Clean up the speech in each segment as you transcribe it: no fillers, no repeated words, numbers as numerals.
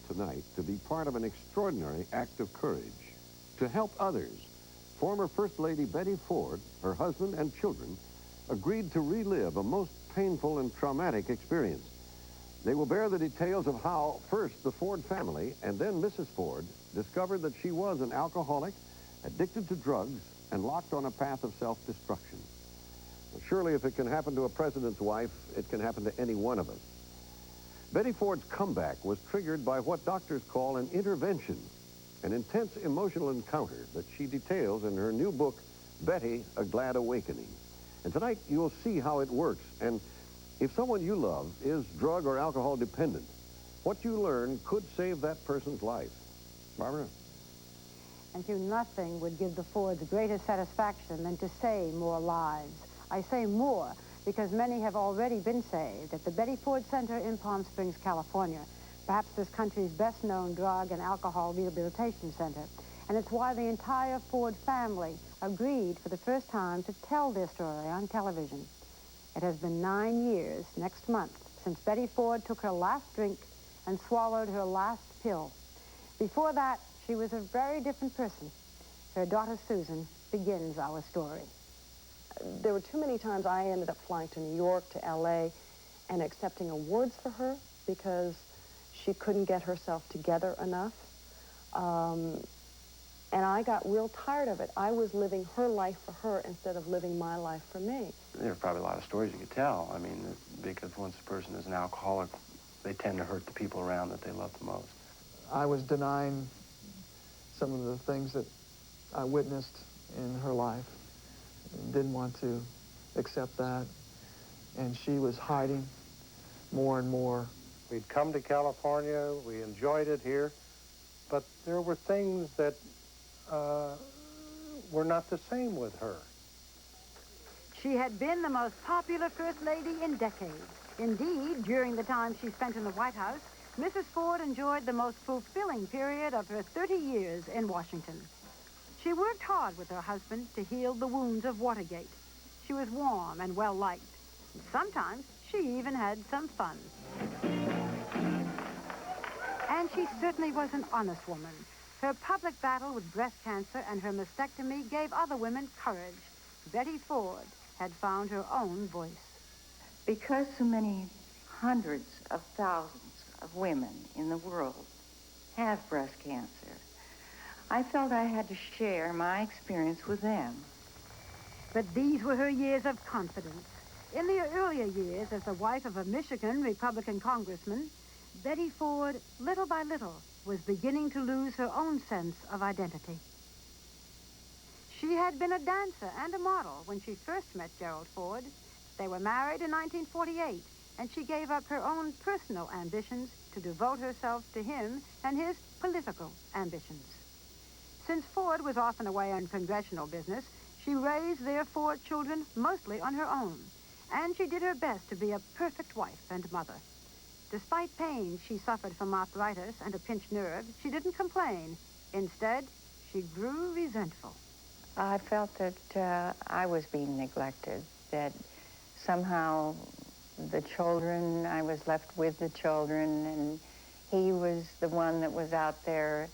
tonight to be part of an extraordinary act of courage. To help others, former First Lady Betty Ford, her husband and children, agreed to relive a most painful and traumatic experience. They will bear the details of how first the Ford family and then Mrs. Ford discovered that she was an alcoholic, addicted to drugs, and locked on a path of self-destruction. Well, surely if it can happen to a president's wife, it can happen to any one of us. Betty Ford's comeback was triggered by what doctors call an intervention, an intense emotional encounter that she details in her new book, Betty, A Glad Awakening. And tonight you'll see how it works, and if someone you love is drug or alcohol dependent, what you learn could save that person's life. Barbara? And Hugh, nothing would give the Fords greater satisfaction than to save more lives. I say more because many have already been saved at the Betty Ford Center in Palm Springs, California, perhaps this country's best-known drug and alcohol rehabilitation center. And it's why the entire Ford family agreed for the first time to tell their story on television. It has been 9 years next month since Betty Ford took her last drink and swallowed her last pill. Before that, she was a very different person. Her daughter Susan begins our story. There were too many times I ended up flying to New York, to L.A., and accepting awards for her because she couldn't get herself together enough. And I got real tired of it. I was living her life for her instead of living my life for me. There are probably a lot of stories you could tell. I mean, because once a person is an alcoholic, they tend to hurt the people around that they love the most. I was denying some of the things that I witnessed in her life. Didn't want to accept that. And she was hiding more and more. We'd come to California, we enjoyed it here, but there were things that were not the same with her. She had been the most popular First Lady in decades. Indeed, during the time she spent in the White House, Mrs. Ford enjoyed the most fulfilling period of her 30 years in Washington. She worked hard with her husband to heal the wounds of Watergate. She was warm and well-liked. Sometimes she even had some fun. And she certainly was an honest woman. Her public battle with breast cancer and her mastectomy gave other women courage. Betty Ford had found her own voice. Because so many hundreds of thousands of women in the world have breast cancer, I felt I had to share my experience with them. But these were her years of confidence. In the earlier years, as the wife of a Michigan Republican congressman, Betty Ford, little by little, was beginning to lose her own sense of identity. She had been a dancer and a model when she first met Gerald Ford. They were married in 1948, and she gave up her own personal ambitions to devote herself to him and his political ambitions. Since Ford was often away on congressional business, she raised their 4 children mostly on her own, and she did her best to be a perfect wife and mother. Despite pain she suffered from arthritis and a pinched nerve, she didn't complain. Instead, she grew resentful. I felt that I was being neglected, that somehow the children, I was left with the children, and he was the one that was out there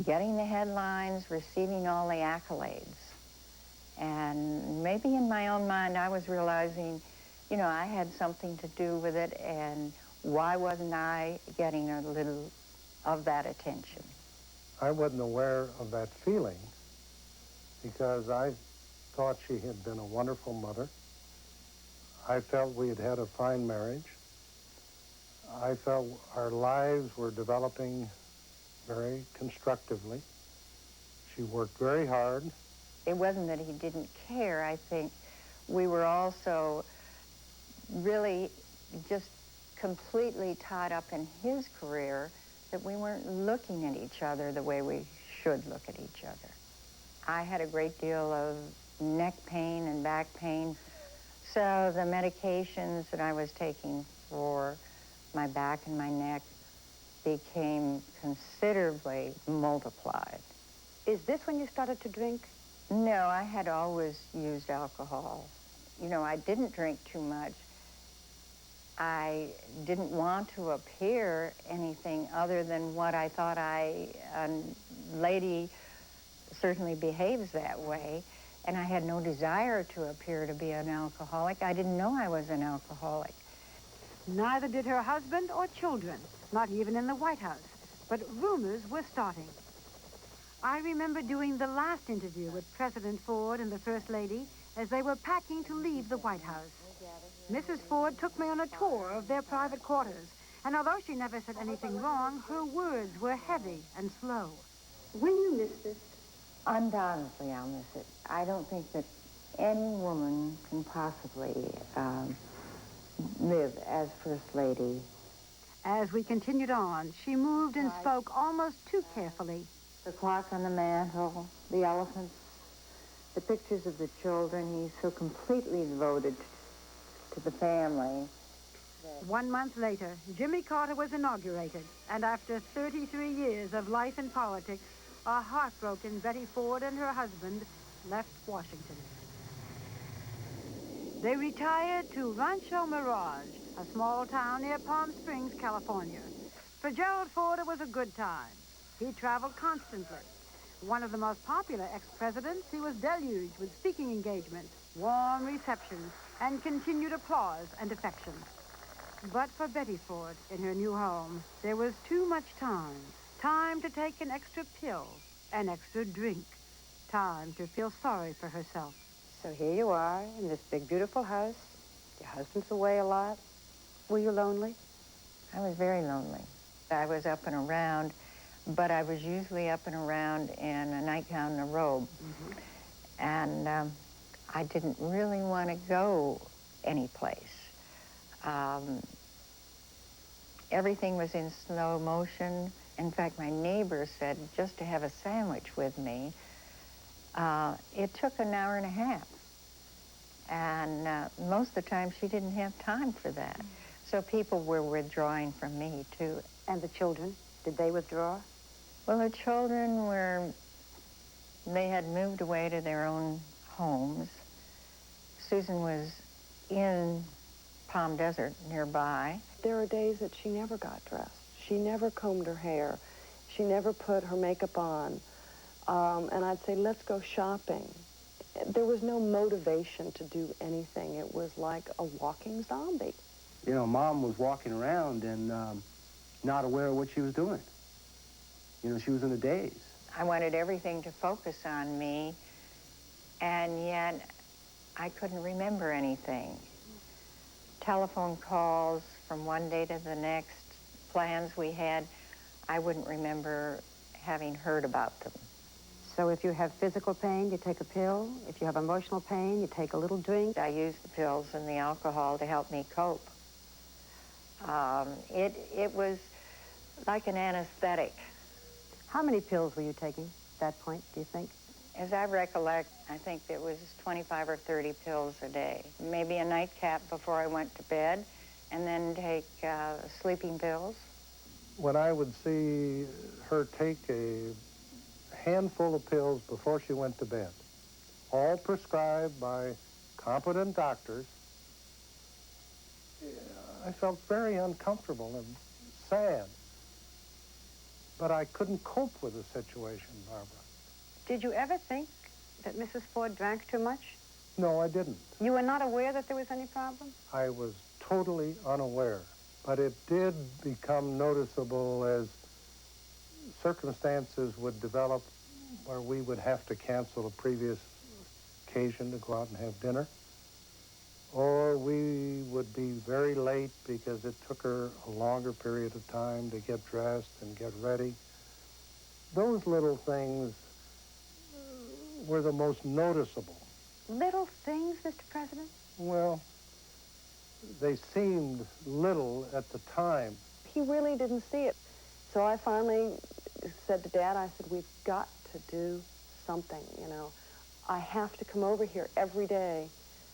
getting the headlines, receiving all the accolades. And maybe in my own mind, I was realizing, you know, I had something to do with it, and why wasn't I getting a little of that attention? I wasn't aware of that feeling because I thought she had been a wonderful mother. I felt we had had a fine marriage. I felt our lives were developing very constructively. She worked very hard. It wasn't that he didn't care. I think we were also really just completely tied up in his career that we weren't looking at each other the way we should look at each other. I had a great deal of neck pain and back pain, so the medications that I was taking for my back and my neck became considerably multiplied. Is this when you started to drink? No, I had always used alcohol. You know, I didn't drink too much. I didn't want to appear anything other than what I thought a lady certainly behaves that way. And I had no desire to appear to be an alcoholic. I didn't know I was an alcoholic. Neither did her husband or children, not even in the White House. But rumors were starting. I remember doing the last interview with President Ford and the First Lady as they were packing to leave the White House. Mrs. Ford took me on a tour of their private quarters, and although she never said anything wrong, her words were heavy and slow. Will you miss this? Undoubtedly, I'll miss it. I don't think that any woman can possibly live as First Lady. As we continued on, she moved and spoke almost too carefully. The clock on the mantel, the elephants, the pictures of the children. He's so completely devoted to the family. 1 month later, Jimmy Carter was inaugurated, and after 33 years of life in politics, a heartbroken Betty Ford and her husband left Washington. They retired to Rancho Mirage, a small town near Palm Springs, California. For Gerald Ford, it was a good time. He traveled constantly. One of the most popular ex-presidents, he was deluged with speaking engagements, warm receptions, and continued applause and affection. But for Betty Ford, in her new home, there was too much time. Time to take an extra pill, an extra drink. Time to feel sorry for herself. So here you are in this big, beautiful house. Your husband's away a lot. Were you lonely? I was very lonely. I was up and around, but I was usually up and around in a nightgown and a robe. And I didn't really want to go anyplace. Everything was in slow motion. In fact, my neighbor said just to have a sandwich with me, it took an hour and a half. And most of the time, she didn't have time for that. So people were withdrawing from me, too. And the children, did they withdraw? Well, the children they had moved away to their own homes. Susan was in Palm Desert nearby. There are days that she never got dressed. She never combed her hair. She never put her makeup on. And I'd say, let's go shopping. There was no motivation to do anything. It was like a walking zombie. You know, Mom was walking around and not aware of what she was doing. You know, she was in a daze. I wanted everything to focus on me, and yet I couldn't remember anything. Telephone calls from one day to the next, plans we had, I wouldn't remember having heard about them. So if you have physical pain, you take a pill. If you have emotional pain, you take a little drink. I used the pills and the alcohol to help me cope. It was like an anesthetic. How many pills were you taking at that point, do you think? As I recollect, I think it was 25 or 30 pills a day. Maybe a nightcap before I went to bed, and then take sleeping pills. When I would see her take a handful of pills before she went to bed, all prescribed by competent doctors, I felt very uncomfortable and sad. But I couldn't cope with the situation, Barbara. Did you ever think that Mrs. Ford drank too much? No, I didn't. You were not aware that there was any problem? I was totally unaware. But it did become noticeable as circumstances would develop where we would have to cancel a previous occasion to go out and have dinner. Or we would be very late because it took her a longer period of time to get dressed and get ready. Those little things were the most noticeable. Little things, Mr. President? Well, they seemed little at the time. He really didn't see it. So I finally said to Dad, I said, we've got to do something, you know. I have to come over here every day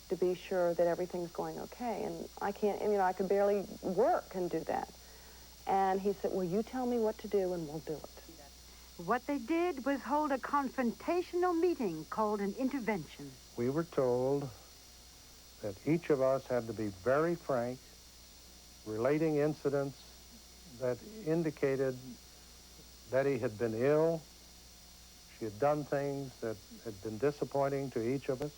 to be sure that everything's going okay. And I can't, you know, I could barely work and do that. And he said, well, you tell me what to do and we'll do it. What they did was hold a confrontational meeting called an intervention. We were told that each of us had to be very frank relating incidents that indicated Betty had been ill. She had done things that had been disappointing to each of us.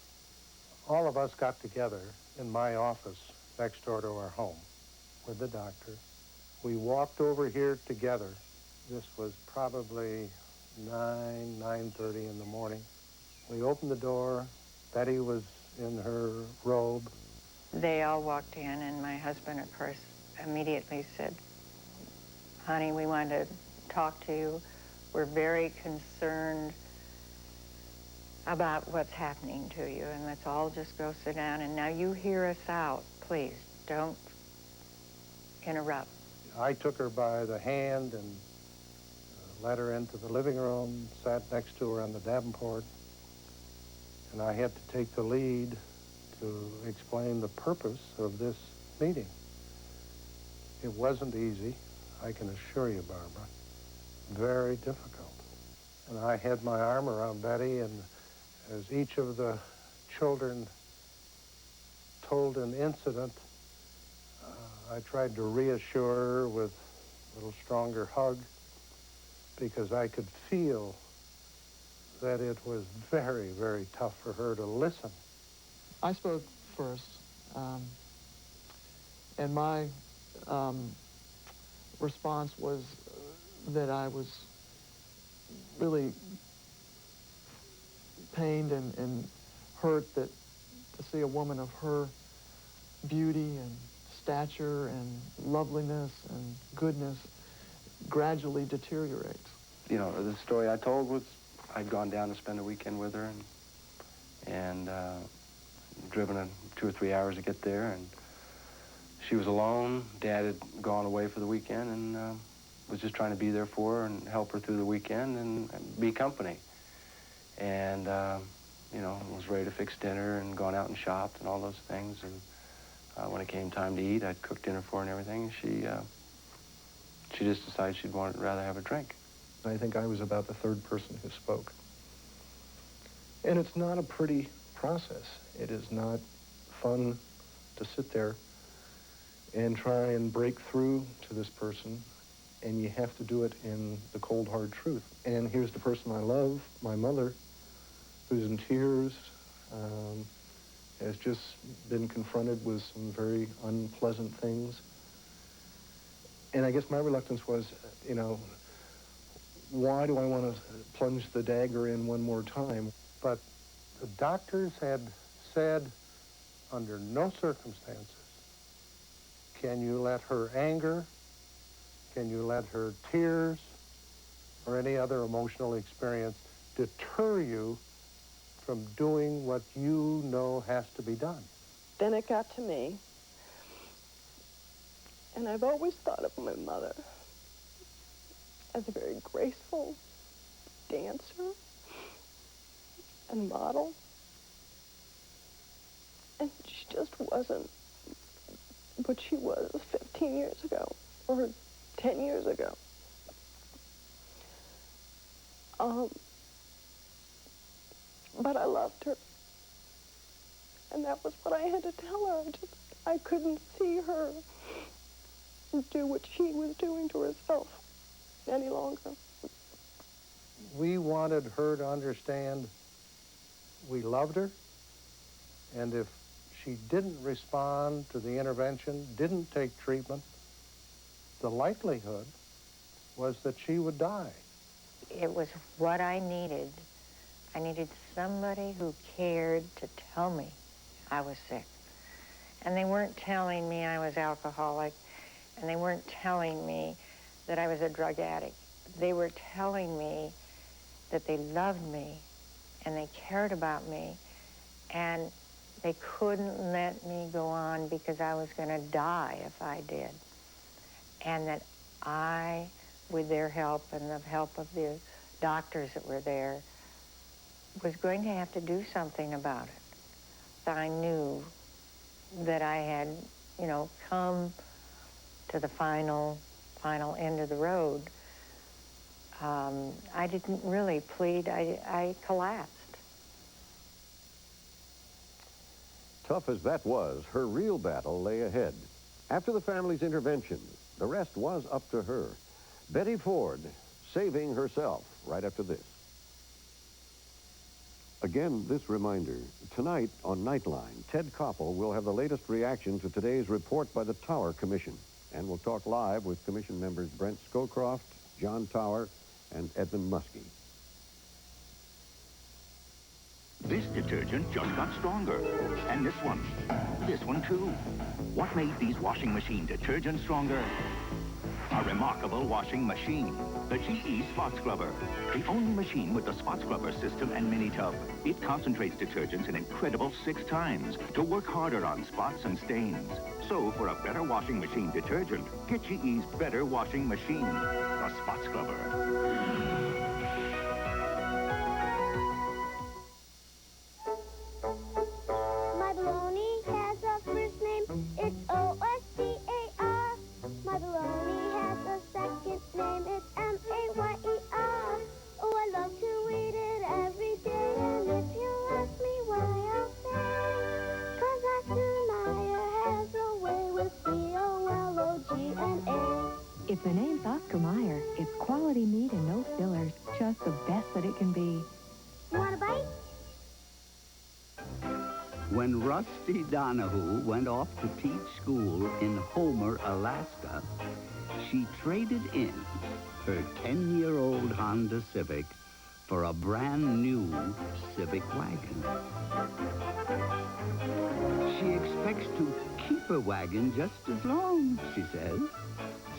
All of us got together in my office next door to our home with the doctor. We walked over here together. This was probably 9:30 in the morning. We opened the door. Betty was in her robe. They all walked in, and my husband, of course, immediately said, "Honey, we want to talk to you. We're very concerned about what's happening to you, and let's all just go sit down. And now you hear us out, please. Don't interrupt." I took her by the hand and led her into the living room, sat next to her on the Davenport, and I had to take the lead to explain the purpose of this meeting. It wasn't easy, I can assure you, Barbara. Very difficult. And I had my arm around Betty, and as each of the children told an incident, I tried to reassure her with a little stronger hug, because I could feel that it was very, very tough for her to listen. I spoke first, and my response was that I was really pained and hurt that to see a woman of her beauty and stature and loveliness and goodness gradually deteriorate. You know, the story I told was I'd gone down to spend a weekend with her and driven 2 or 3 hours to get there, and she was alone. Dad had gone away for the weekend and was just trying to be there for her and help her through the weekend and be company. And, you know, was ready to fix dinner and gone out and shopped and all those things. And when it came time to eat, I'd cooked dinner for her and everything. She just decided she'd rather have a drink. I think I was about the third person who spoke. And it's not a pretty process. It is not fun to sit there and try and break through to this person, and you have to do it in the cold, hard truth. And here's the person I love, my mother, who's in tears, has just been confronted with some very unpleasant things. And I guess my reluctance was, you know, why do I want to plunge the dagger in one more time? But the doctors had said, under no circumstances can you let her anger, can you let her tears, or any other emotional experience deter you from doing what you know has to be done. Then it got to me, and I've always thought of my mother as a very graceful dancer and model. And she just wasn't what she was 15 years ago or 10 years ago. But I loved her. And that was what I had to tell her. I couldn't see her do what she was doing to herself any longer. We wanted her to understand we loved her, and if she didn't respond to the intervention, didn't take treatment, the likelihood was that she would die. It was what I needed. I needed somebody who cared to tell me I was sick. And they weren't telling me I was alcoholic, and they weren't telling me that I was a drug addict. They were telling me that they loved me and they cared about me, and they couldn't let me go on because I was going to die if I did. And that I, with their help and the help of the doctors that were there, was going to have to do something about it. I knew that I had, you know, come to the final end of the road. I didn't really plead. I collapsed. Tough as that was, her real battle lay ahead. After the family's intervention, the rest was up to her. Betty Ford saving herself right after this. Again, this reminder, tonight on Nightline, Ted Koppel will have the latest reaction to today's report by the Tower Commission. And we'll talk live with Commission members Brent Scowcroft, John Tower, and Edmund Muskie. This detergent just got stronger. And this one too. What made these washing machine detergents stronger? A remarkable washing machine, the GE Spot Scrubber. The only machine with the Spot Scrubber system and mini tub. It concentrates detergents an incredible 6 times to work harder on spots and stains. So for a better washing machine detergent, get GE's better washing machine, the Spot Scrubber. My bologna has a first name, it's O-S-C-A-R. My bologna has a second name, it's M-A-Y-E-R. Oh, I love to eat it every day, and if you ask me why, I'll say, 'cause Oscar Mayer has a way with B-O-L-O-G-N-A. If the name's Oscar Mayer, it's quality meat and no fillers, just the best that it can be. You want a bite? When Rusty Donahue went off to teach school in Homer, Alaska, she traded in her 10-year-old Honda Civic for a brand new Civic Wagon. She expects to keep her wagon just as long, she says,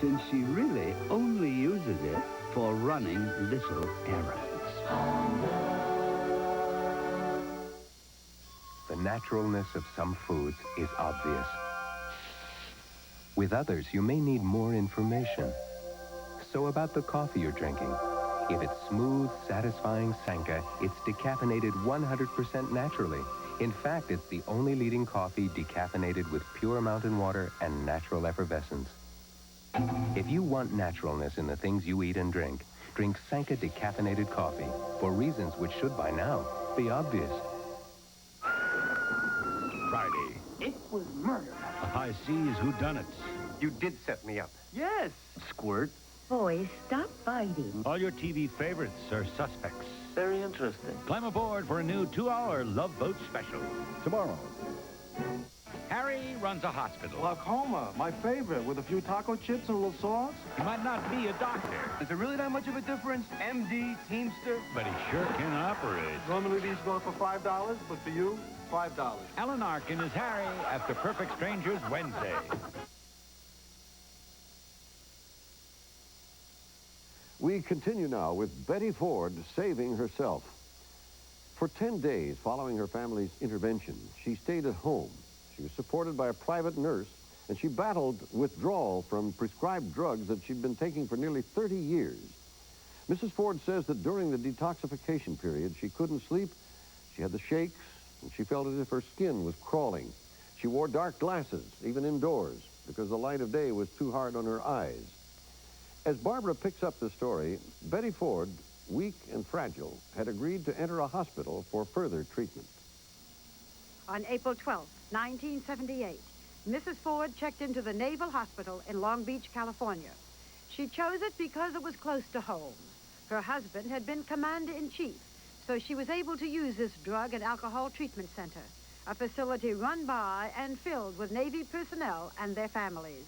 since she really only uses it for running little errands. The naturalness of some foods is obvious. With others, you may need more information. So about the coffee you're drinking. If it's smooth, satisfying Sanka, it's decaffeinated 100% naturally. In fact, it's the only leading coffee decaffeinated with pure mountain water and natural effervescence. If you want naturalness in the things you eat and drink Sanka decaffeinated coffee for reasons which should by now be obvious. Friday. It was murder. The high seas whodunits. You did set me up. Yes. Squirt. Boys, stop fighting. All your TV favorites are suspects. Very interesting. Climb aboard for a new 2-hour Love Boat special. Tomorrow. Harry runs a hospital. Glaucoma, my favorite, with a few taco chips and a little sauce. He might not be a doctor. Is there really that much of a difference? MD, Teamster? But he sure can operate. Normally these go for $5, but for you, $5. Alan Arkin is Harry after Perfect Strangers Wednesday. We continue now with Betty Ford saving herself. For 10 days following her family's intervention, she stayed at home. She was supported by a private nurse, and she battled withdrawal from prescribed drugs that she'd been taking for nearly 30 years. Mrs. Ford says that during the detoxification period, she couldn't sleep, she had the shakes, and she felt as if her skin was crawling. She wore dark glasses, even indoors, because the light of day was too hard on her eyes. As Barbara picks up the story, Betty Ford, weak and fragile, had agreed to enter a hospital for further treatment. On April 12, 1978, Mrs. Ford checked into the Naval Hospital in Long Beach, California. She chose it because it was close to home. Her husband had been commander-in-chief, so she was able to use this drug and alcohol treatment center, a facility run by and filled with Navy personnel and their families.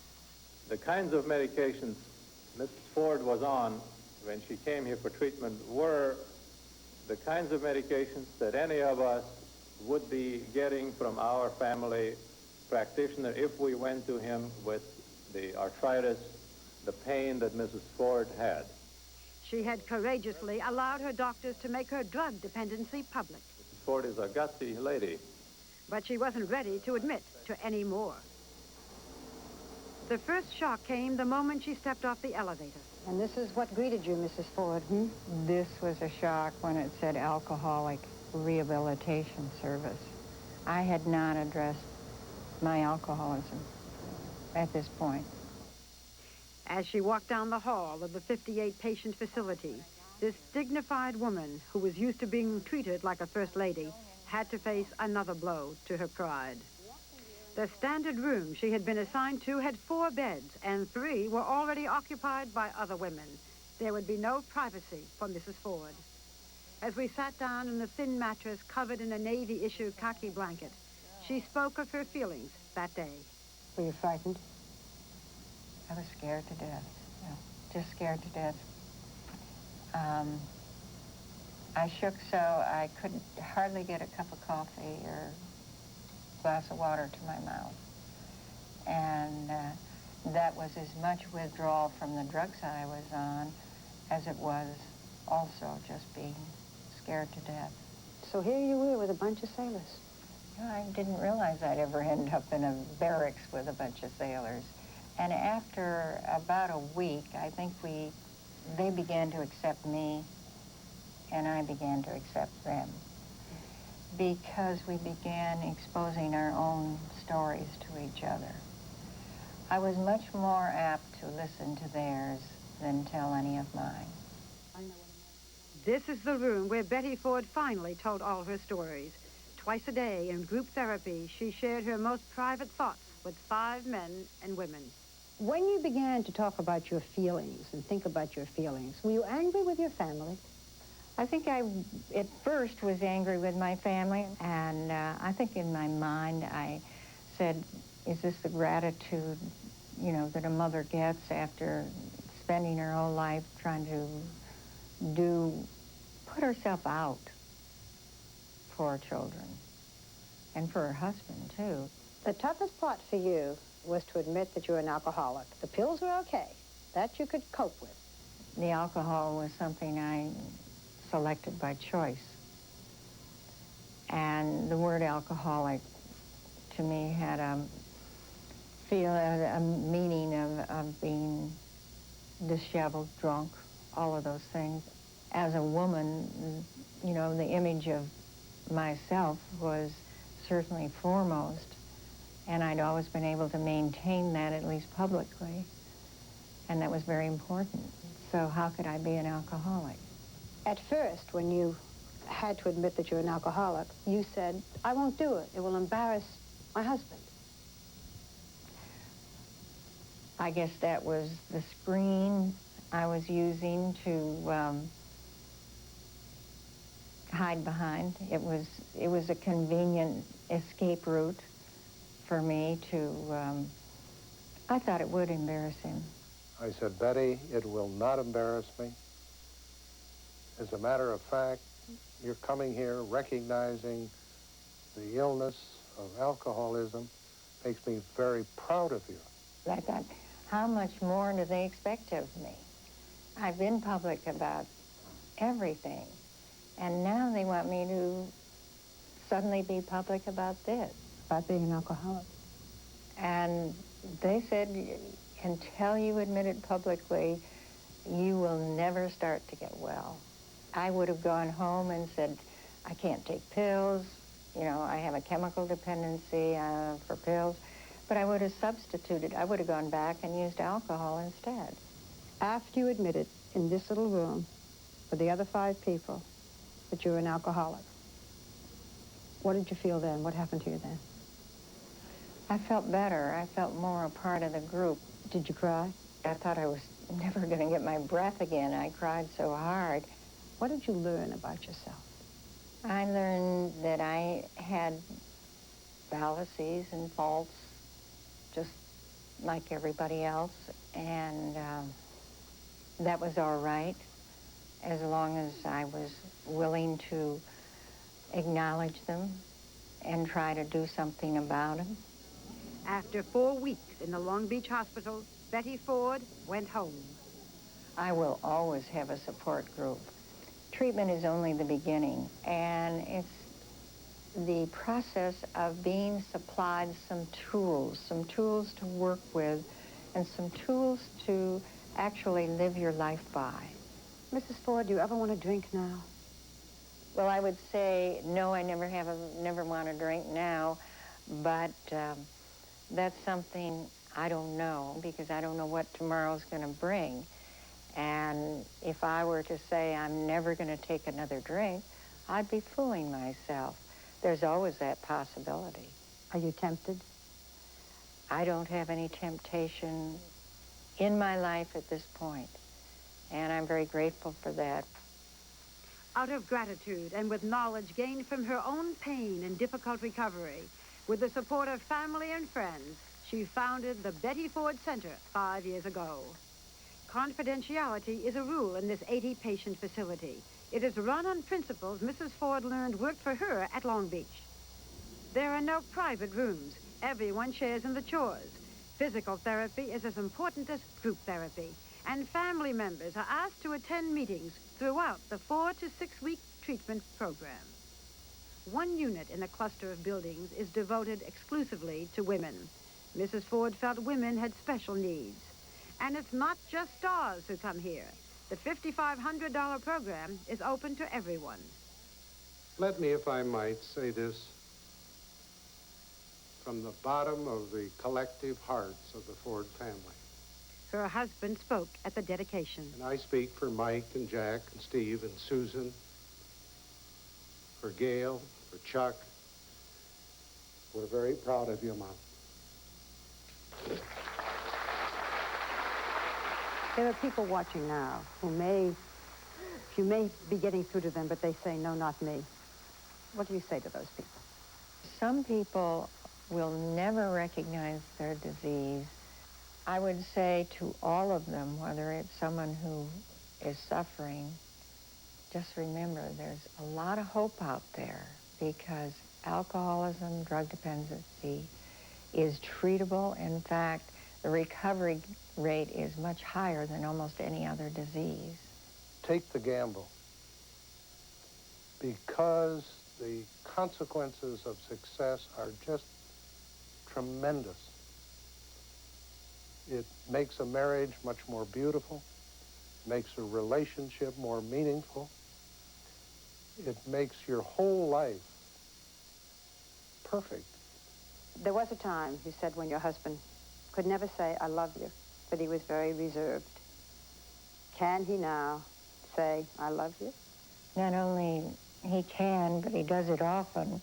The kinds of medications Mrs. Ford was on when she came here for treatment were the kinds of medications that any of us would be getting from our family practitioner if we went to him with the arthritis, the pain that Mrs. Ford had. She had courageously allowed her doctors to make her drug dependency public. Mrs. Ford is a gutsy lady. But she wasn't ready to admit to any more. The first shock came the moment she stepped off the elevator. And this is what greeted you, Mrs. Ford, This was a shock when it said alcoholic rehabilitation service. I had not addressed my alcoholism at this point. As she walked down the hall of the 58-patient facility, this dignified woman, who was used to being treated like a first lady, had to face another blow to her pride. The standard room she had been assigned to had 4 beds, and 3 were already occupied by other women. There would be no privacy for Mrs. Ford. As we sat down in the thin mattress covered in a Navy-issue khaki blanket, she spoke of her feelings that day. Were you frightened? I was scared to death, just scared to death. I shook so I couldn't hardly get a cup of coffee or a glass of water to my mouth. And that was as much withdrawal from the drugs I was on as it was also just being scared to death. So here you were with a bunch of sailors. I didn't realize I'd ever end up in a barracks with a bunch of sailors. And after about a week, I think they began to accept me, and I began to accept them, because we began exposing our own stories to each other. I was much more apt to listen to theirs than tell any of mine. This is the room where Betty Ford finally told all her stories. Twice a day in group therapy, she shared her most private thoughts with 5 men and women. When you began to talk about your feelings and think about your feelings, were you angry with your family? I think I, at first, was angry with my family, and I think in my mind I said, is this the gratitude, that a mother gets after spending her whole life trying to put herself out for children and for her husband, too. The toughest part for you was to admit that you're an alcoholic. The pills were okay. That you could cope with. The alcohol was something I selected by choice. And the word alcoholic, to me, had a meaning of being disheveled, drunk, all of those things. As a woman, the image of myself was certainly foremost, and I'd always been able to maintain that, at least publicly, and that was very important. So how could I be an alcoholic? At first, when you had to admit that you're an alcoholic, you said, I won't do it. It will embarrass my husband. I guess that was the screen I was using to hide behind. It was a convenient escape route for me to, I thought it would embarrass him. I said, Betty, it will not embarrass me. As a matter of fact, you're coming here recognizing the illness of alcoholism makes me very proud of you. I thought, how much more do they expect of me? I've been public about everything, and now they want me to suddenly be public about this. About being an alcoholic. And they said, until you admit it publicly, you will never start to get well. I would have gone home and said, I can't take pills. I have a chemical dependency for pills. But I would have substituted. I would have gone back and used alcohol instead. After you admitted in this little room with the other 5 people that you were an alcoholic, what did you feel then? What happened to you then? I felt better. I felt more a part of the group. Did you cry? I thought I was never going to get my breath again. I cried so hard. What did you learn about yourself? I learned that I had fallacies and faults, just like everybody else, and that was all right, as long as I was willing to acknowledge them and try to do something about them. After 4 weeks in the Long Beach hospital, Betty Ford went home. I will always have a support group. Treatment is only the beginning, and it's the process of being supplied some tools to work with, and some tools to actually live your life by. Mrs. Ford, do you ever want to drink now? Well, I would say no, I never want to drink now, but that's something I don't know, because I don't know what tomorrow's going to bring. And if I were to say I'm never going to take another drink, I'd be fooling myself. There's always that possibility. Are you tempted? I don't have any temptation in my life at this point, and I'm very grateful for that. Out of gratitude and with knowledge gained from her own pain and difficult recovery, with the support of family and friends, she founded the Betty Ford Center 5 years ago. Confidentiality is a rule in this 80-patient facility. It is run on principles Mrs. Ford learned worked for her at Long Beach. There are no private rooms. Everyone shares in the chores. Physical therapy is as important as group therapy, and family members are asked to attend meetings throughout the 4 to 6 week treatment program. One unit in a cluster of buildings is devoted exclusively to women. Mrs. Ford felt women had special needs. And it's not just stars who come here. The $5,500 program is open to everyone. Let me, if I might, say this from the bottom of the collective hearts of the Ford family. Her husband spoke at the dedication. And I speak for Mike and Jack and Steve and Susan, for Gail, for Chuck. We're very proud of you, Mom. There are people watching now who you may be getting through to them, but they say, no, not me. What do you say to those people? Some people will never recognize their disease. I would say to all of them, whether it's someone who is suffering, just remember there's a lot of hope out there, because alcoholism, drug dependency is treatable. In fact, the recovery rate is much higher than almost any other disease. Take the gamble, because the consequences of success are just tremendous. It makes a marriage much more beautiful, makes a relationship more meaningful. It makes your whole life perfect. There was a time, you said, when your husband could never say, I love you, but he was very reserved. Can he now say, I love you? Not only he can, but he does it often,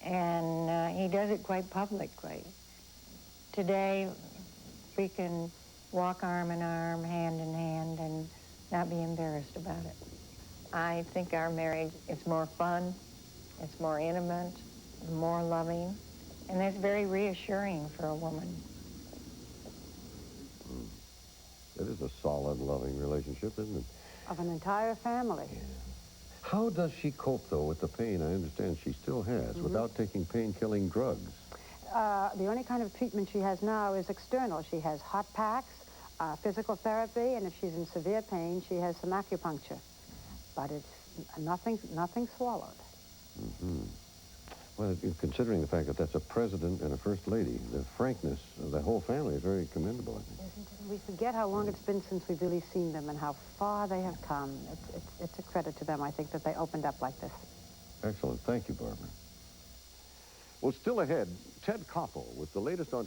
and he does it quite publicly. Today, we can walk arm in arm, hand in hand, and not be embarrassed about it. I think our marriage is more fun, it's more intimate, more loving, and that's very reassuring for a woman. It is a solid, loving relationship, isn't it? Of an entire family. Yeah. How does she cope, though, with the pain I understand she still has, without taking pain-killing drugs? The only kind of treatment she has now is external. She has hot packs, physical therapy, and if she's in severe pain, she has some acupuncture. But it's nothing swallowed. Mm-hmm. Well, considering the fact that that's a president and a first lady, the frankness of the whole family is very commendable, I think. Isn't it? We forget how long it's been since we've really seen them and how far they have come. It's a credit to them, I think, that they opened up like this. Excellent. Thank you, Barbara. Well, still ahead, Ted Koppel with the latest on